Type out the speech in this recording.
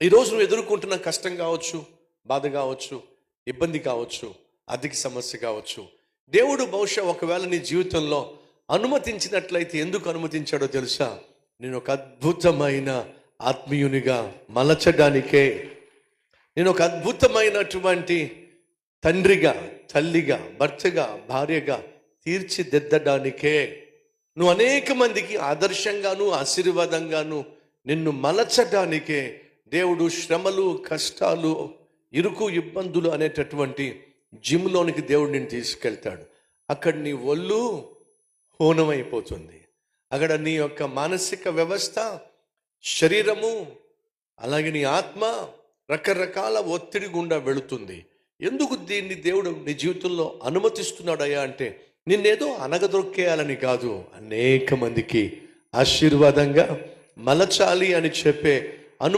ఈరోజు నువ్వు ఎదుర్కొంటున్న కష్టం కావచ్చు, బాధ కావచ్చు, ఇబ్బంది కావచ్చు, ఆర్థిక సమస్య కావచ్చు, దేవుడు బహుశా ఒకవేళ నీ జీవితంలో అనుమతించినట్లయితే ఎందుకు అనుమతించాడో తెలుసా? నేను ఒక అద్భుతమైన ఆత్మీయునిగా మలచడానికే, నేను ఒక అద్భుతమైనటువంటి తండ్రిగా, తల్లిగా, భర్తగా, భార్యగా తీర్చిదిద్దడానికే, నువ్వు అనేక మందికి ఆదర్శంగాను ఆశీర్వాదంగాను నిన్ను మలచడానికే దేవుడు శ్రమలు, కష్టాలు, ఇరుకు, ఇబ్బందులు అనేటటువంటి జిమ్లోనికి దేవుడు నిన్ను తీసుకెళ్తాడు. అక్కడ నీ ఒళ్ళు హోనమైపోతుంది. అక్కడ నీ యొక్క మానసిక వ్యవస్థ, శరీరము, అలాగే నీ ఆత్మ రకరకాల ఒత్తిడి గుండా వెళుతుంది. ఎందుకు దీన్ని దేవుడు నీ జీవితంలో అనుమతిస్తున్నాడయ్యా అంటే, నిన్నేదో అనగదొక్కేయాలని కాదు, అనేక మందికి ఆశీర్వాదంగా మలచాలి అని చెప్పే